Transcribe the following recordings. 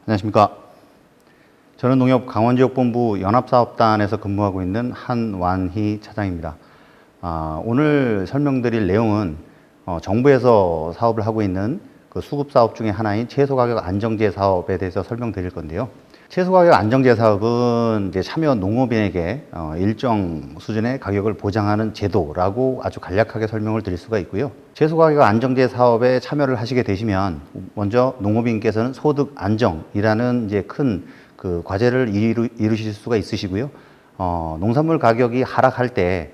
안녕하십니까. 저는 농협 강원지역본부 연합사업단에서 근무하고 있는 한완희 차장입니다. 오늘 설명드릴 내용은 정부에서 사업을 하고 있는 그 수급사업 중에 하나인 채소가격 안정제 사업에 대해서 설명드릴 건데요. 채소가격 안정제 사업은 이제 참여 농업인에게 일정 수준의 가격을 보장하는 제도라고 아주 간략하게 설명을 드릴 수가 있고요. 채소가격 안정제 사업에 참여를 하시게 되시면 먼저 농업인께서는 소득 안정이라는 이제 큰 그 과제를 이루실 수가 있으시고요. 농산물 가격이 하락할 때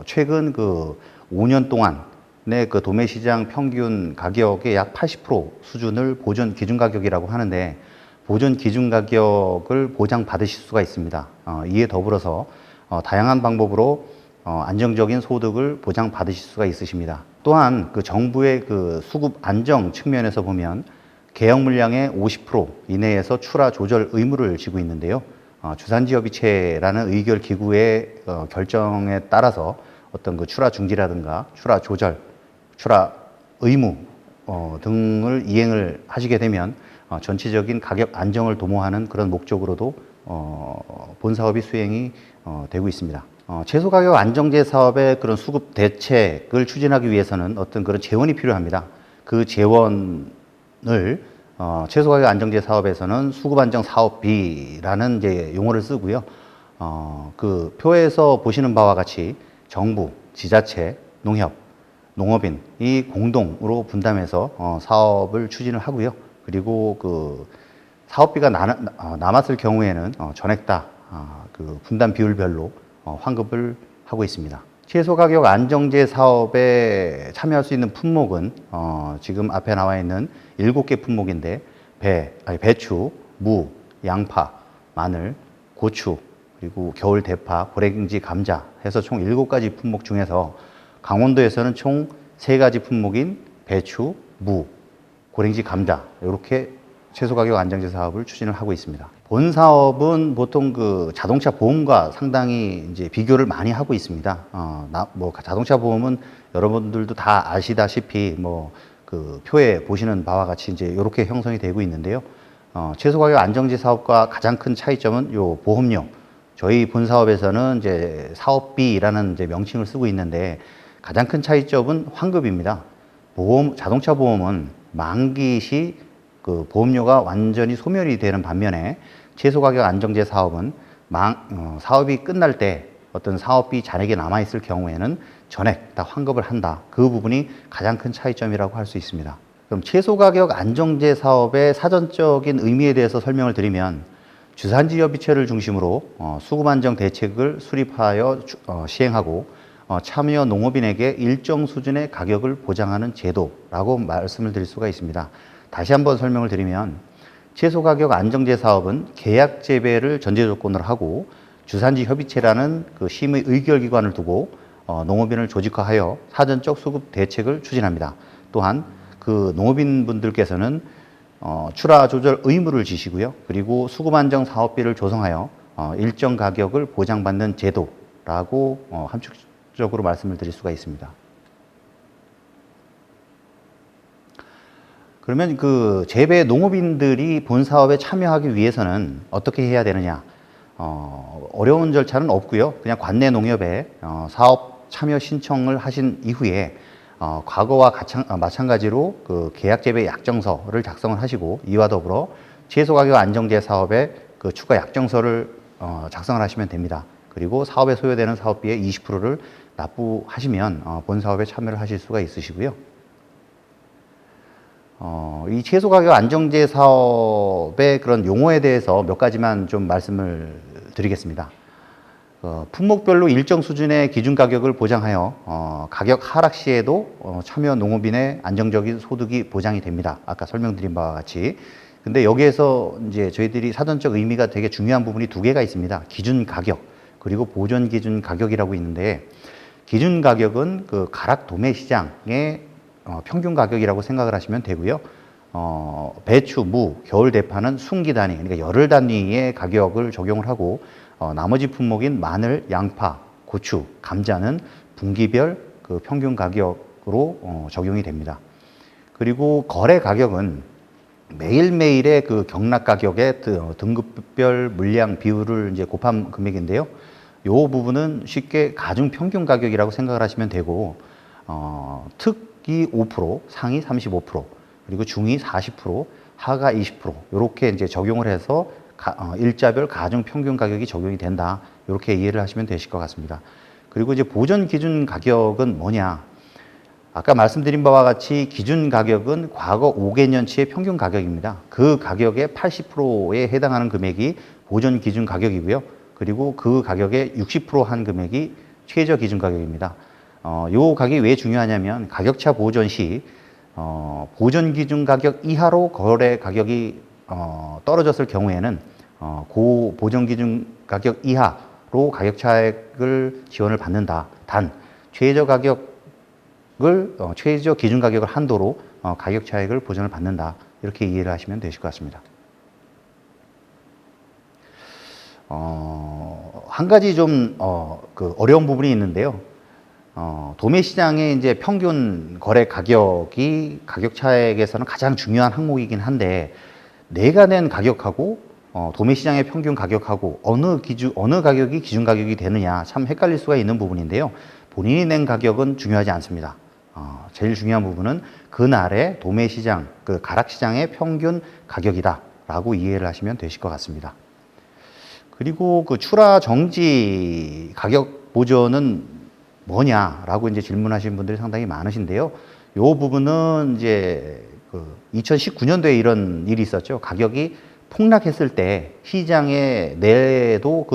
최근 그 5년 동안의 그 도매시장 평균 가격의 약 80% 수준을 보존 기준 가격이라고 하는데, 보존 기준 가격을 보장받으실 수가 있습니다. 이에 더불어서 다양한 방법으로 안정적인 소득을 보장받으실 수가 있으십니다. 또한 그 정부의 그 수급 안정 측면에서 보면 개혁 물량의 50% 이내에서 출하 조절 의무를 지고 있는데요. 주산지협의체라는 의결 기구의 결정에 따라서 어떤 그 출하 중지라든가 출하 조절, 출하 의무 등을 이행을 하시게 되면 전체적인 가격 안정을 도모하는 그런 목적으로도 본 사업이 수행이 되고 있습니다. 채소가격 안정제 사업의 그런 수급 대책을 추진하기 위해서는 어떤 그런 재원이 필요합니다. 그 재원을 채소가격 안정제 사업에서는 수급안정 사업비라는 이제 용어를 쓰고요. 그 표에서 보시는 바와 같이 정부, 지자체, 농협, 농업인 이 공동으로 분담해서 사업을 추진을 하고요. 그리고 그 사업비가 남았을 경우에는 전액 다 그 분담 비율별로 환급을 하고 있습니다. 채소가격 안정제 사업에 참여할 수 있는 품목은 지금 앞에 나와 있는 7개 품목인데 배추, 무, 양파, 마늘, 고추, 그리고 겨울 대파, 고랭지, 감자 해서 총 7가지 품목 중에서 강원도에서는 총 3가지 품목인 배추, 무, 고랭지, 감자 이렇게 채소가격 안정제 사업을 추진을 하고 있습니다. 본 사업은 보통 그 자동차 보험과 상당히 이제 비교를 많이 하고 있습니다. 자동차 보험은 여러분들도 다 아시다시피 그 표에 보시는 바와 같이 이제 이렇게 형성이 되고 있는데요. 채소가격 안정제 사업과 가장 큰 차이점은 요 보험료. 저희 본 사업에서는 이제 사업비라는 이제 명칭을 쓰고 있는데 가장 큰 차이점은 환급입니다. 자동차 보험은 만기 시 그 보험료가 완전히 소멸이 되는 반면에 채소가격 안정제 사업은 사업이 끝날 때 어떤 사업비 잔액이 남아있을 경우에는 전액 다 환급을 한다. 그 부분이 가장 큰 차이점이라고 할 수 있습니다. 그럼 채소가격 안정제 사업의 사전적인 의미에 대해서 설명을 드리면 주산지협의체를 중심으로 수급안정 대책을 수립하여 시행하고 참여 농업인에게 일정 수준의 가격을 보장하는 제도라고 말씀을 드릴 수가 있습니다. 다시 한번 설명을 드리면 채소가격 안정제 사업은 계약 재배를 전제 조건으로 하고 주산지협의체라는 그 심의 의결기관을 두고 농업인을 조직화하여 사전적 수급 대책을 추진합니다. 또한 그 농업인분들께서는 출하 조절 의무를 지시고요. 그리고 수급 안정 사업비를 조성하여 일정 가격을 보장받는 제도라고 함축적으로 말씀을 드릴 수가 있습니다. 그러면 그 재배 농업인들이 본 사업에 참여하기 위해서는 어떻게 해야 되느냐? 어려운 절차는 없고요. 그냥 관내 농협에 사업 참여 신청을 하신 이후에 과거와 마찬가지로 그 계약 재배 약정서를 작성을 하시고, 이와 더불어 채소가격 안정제 사업의 그 추가 약정서를 작성을 하시면 됩니다. 그리고 사업에 소요되는 사업비의 20%를 납부하시면 본 사업에 참여를 하실 수가 있으시고요. 이 채소가격 안정제 사업의 그런 용어에 대해서 몇 가지만 좀 말씀을 드리겠습니다. 품목별로 일정 수준의 기준 가격을 보장하여 가격 하락 시에도 참여 농업인의 안정적인 소득이 보장이 됩니다. 아까 설명드린 바와 같이. 근데 여기에서 이제 저희들이 사전적 의미가 되게 중요한 부분이 2개가 있습니다. 기준 가격, 그리고 보존 기준 가격이라고 있는데, 기준 가격은 그 가락 도매 시장의 평균 가격이라고 생각을 하시면 되고요. 배추, 무, 겨울 대파는 순기 단위, 그러니까 열흘 단위의 가격을 적용을 하고, 나머지 품목인 마늘, 양파, 고추, 감자는 분기별 그 평균 가격으로 적용이 됩니다. 그리고 거래 가격은 매일매일의 그 경락 가격의 등급별 물량 비율을 이제 곱한 금액인데요. 요 부분은 쉽게 가중 평균 가격이라고 생각을 하시면 되고, 특이 5%, 상위 35%, 그리고 중위 40%, 하가 20%, 이렇게 이제 적용을 해서 일자별 가중 평균 가격이 적용이 된다. 이렇게 이해를 하시면 되실 것 같습니다. 그리고 이제 보전 기준 가격은 뭐냐? 아까 말씀드린 바와 같이 기준 가격은 과거 5개년치의 평균 가격입니다. 그 가격의 80%에 해당하는 금액이 보전 기준 가격이고요. 그리고 그 가격의 60%한 금액이 최저 기준 가격입니다. 요 가격이 왜 중요하냐면 가격차 보전 시 보전 기준 가격 이하로 거래 가격이 떨어졌을 경우에는 고 보전 기준 가격 이하로 가격 차액을 지원을 받는다. 단 최저 기준 가격을 한도로 가격 차액을 보전을 받는다. 이렇게 이해를 하시면 되실 것 같습니다. 한 가지 좀 어려운 부분이 있는데요. 도매 시장의 이제 평균 거래 가격이 가격 차액에서는 가장 중요한 항목이긴 한데, 내가 낸 가격하고 도매 시장의 평균 가격하고 어느 가격이 기준 가격이 되느냐 참 헷갈릴 수가 있는 부분인데요. 본인이 낸 가격은 중요하지 않습니다. 제일 중요한 부분은 그날의 도매 시장, 그 가락 시장의 평균 가격이다라고 이해를 하시면 되실 것 같습니다. 그리고 그 출하 정지 가격 보전은 뭐냐라고 이제 질문하시는 분들이 상당히 많으신데요. 요 부분은 이제 2019년도에 이런 일이 있었죠. 가격이 폭락했을 때 시장에 내도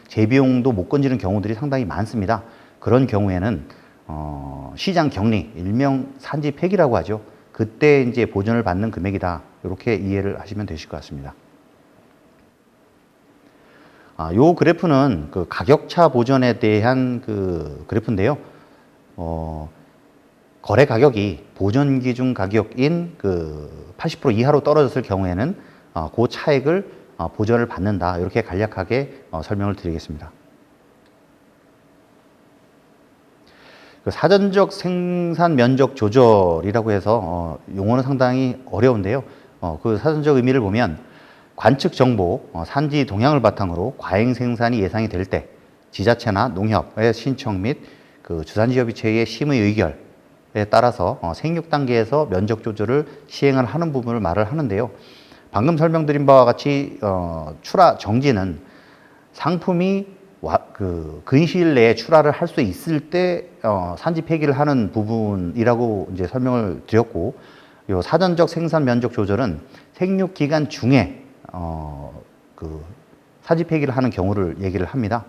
재비용도 못 건지는 경우들이 상당히 많습니다. 그런 경우에는 시장 격리, 일명 산지 폐기라고 하죠. 그때 이제 보전을 받는 금액이다. 이렇게 이해를 하시면 되실 것 같습니다. 요 그래프는 그 가격차 보전에 대한 그 그래프인데요. 거래 가격이 보전 기준 가격인 그 80% 이하로 떨어졌을 경우에는 그 차액을 보전을 받는다. 이렇게 간략하게 설명을 드리겠습니다. 그 사전적 생산 면적 조절이라고 해서 용어는 상당히 어려운데요. 그 사전적 의미를 보면 관측 정보, 산지 동향을 바탕으로 과잉 생산이 예상이 될 때 지자체나 농협의 신청 및 그 주산지협의체의 심의 의결에 따라서 생육 단계에서 면적 조절을 시행을 하는 부분을 말을 하는데요. 방금 설명드린 바와 같이 출하 정지는 상품이 근시일 내에 출하를 할 수 있을 때 산지 폐기를 하는 부분이라고 이제 설명을 드렸고, 요 사전적 생산 면적 조절은 생육 기간 중에 산지 폐기를 하는 경우를 얘기를 합니다.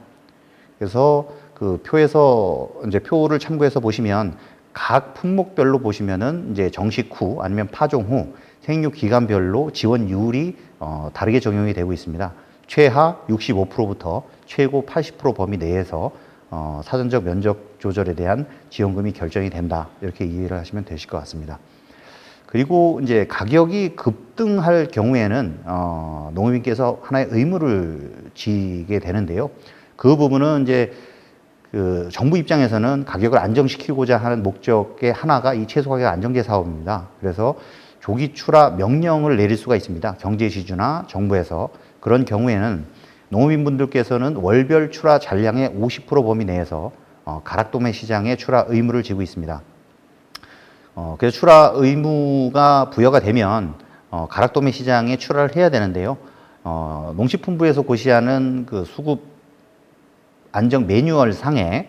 그래서 그 표에서 이제 표를 참고해서 보시면 각 품목별로 보시면은 이제 정식 후 아니면 파종 후 생육 기간별로 지원율이 다르게 적용이 되고 있습니다. 최하 65%부터 최고 80% 범위 내에서 사전적 면적 조절에 대한 지원금이 결정이 된다. 이렇게 이해를 하시면 되실 것 같습니다. 그리고 이제 가격이 급등할 경우에는 농민께서 하나의 의무를 지게 되는데요. 그 부분은 이제 그 정부 입장에서는 가격을 안정시키고자 하는 목적의 하나가 이 채소가격 안정제 사업입니다. 그래서 조기 출하 명령을 내릴 수가 있습니다. 경제지주나 정부에서. 그런 경우에는 농민분들께서는 월별 출하 잔량의 50% 범위 내에서 가락도매 시장에 출하 의무를 지고 있습니다. 그래서 출하 의무가 부여가 되면 가락도매 시장에 출하를 해야 되는데요. 농식품부에서 고시하는 그 수급 안정 매뉴얼 상에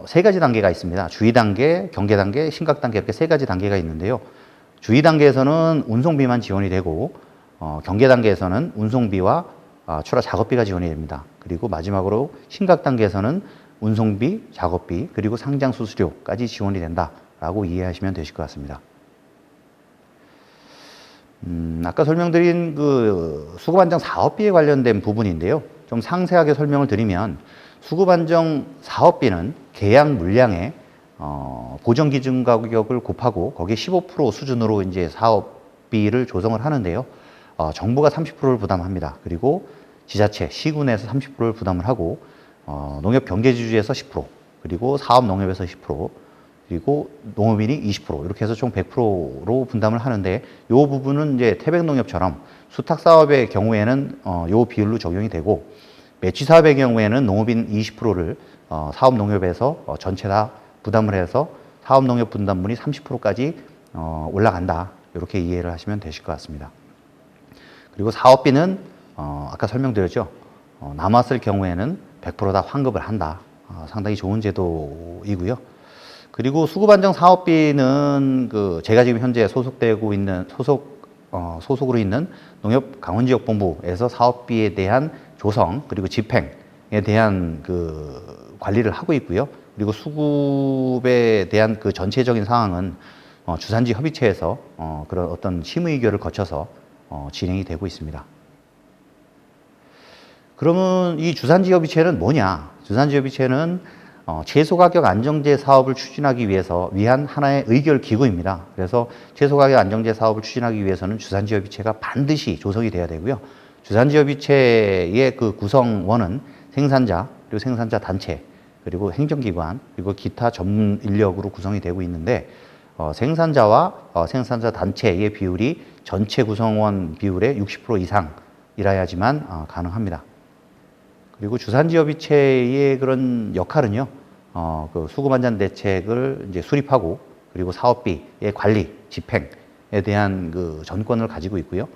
세 가지 단계가 있습니다. 주의 단계, 경계 단계, 심각 단계 이렇게 세 가지 단계가 있는데요. 주의 단계에서는 운송비만 지원이 되고 경계 단계에서는 운송비와 출하 작업비가 지원이 됩니다. 그리고 마지막으로 심각 단계에서는 운송비, 작업비, 그리고 상장 수수료까지 지원이 된다라고 이해하시면 되실 것 같습니다. 아까 설명드린 그 수급안정 사업비에 관련된 부분인데요. 좀 상세하게 설명을 드리면 수급안정 사업비는 계약 물량에 보정 기준 가격을 곱하고 거기에 15% 수준으로 이제 사업비를 조성을 하는데요. 정부가 30%를 부담합니다. 그리고 지자체, 시군에서 30%를 부담을 하고 농협 경제지주에서 10%, 그리고 사업농협에서 10%, 그리고 농업인이 20% 이렇게 해서 총 100%로 분담을 하는데 이 부분은 이제 태백농협처럼 수탁 사업의 경우에는 이 비율로 적용이 되고 매취 사업의 경우에는 농업인 20%를 사업농협에서 전체 다 부담을 해서 사업농협 분담분이 30%까지 올라간다. 이렇게 이해를 하시면 되실 것 같습니다. 그리고 사업비는 아까 설명드렸죠. 남았을 경우에는 100% 다 환급을 한다. 상당히 좋은 제도이고요. 그리고 수급안정 사업비는 제가 지금 현재 소속되고 있는 소속으로 있는 농협강원지역본부에서 사업비에 대한 조성 그리고 집행에 대한 관리를 하고 있고요. 그리고 수급에 대한 전체적인 상황은 주산지 협의체에서 그런 어떤 심의결을 거쳐서 진행이 되고 있습니다. 그러면 이 주산지 협의체는 뭐냐? 주산지 협의체는 채소가격 안정제 사업을 추진하기 위한 하나의 의결 기구입니다. 그래서 채소가격 안정제 사업을 추진하기 위해서는 주산지 협의체가 반드시 조성이 돼야 되고요. 주산지 협의체의 구성원은 생산자, 그리고 생산자 단체, 그리고 행정기관, 그리고 기타 전문 인력으로 구성이 되고 있는데 생산자와 생산자 단체의 비율이 전체 구성원 비율의 60% 이상이라야지만 가능합니다. 그리고 주산지협의체의 그런 역할은요, 수급안전 대책을 이제 수립하고 그리고 사업비의 관리, 집행에 대한 전권을 가지고 있고요.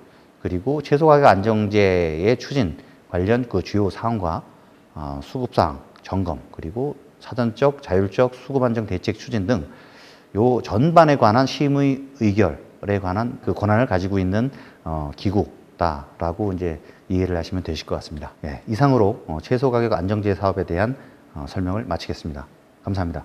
그리고 채소가격 안정제의 추진 관련 주요 사항과 수급사항 점검 그리고 사전적 자율적 수급안정 대책 추진 등 요 전반에 관한 심의 의결에 관한 권한을 가지고 있는 기구다라고 이제 이해를 하시면 되실 것 같습니다. 예, 이상으로 채소가격 안정제 사업에 대한 설명을 마치겠습니다. 감사합니다.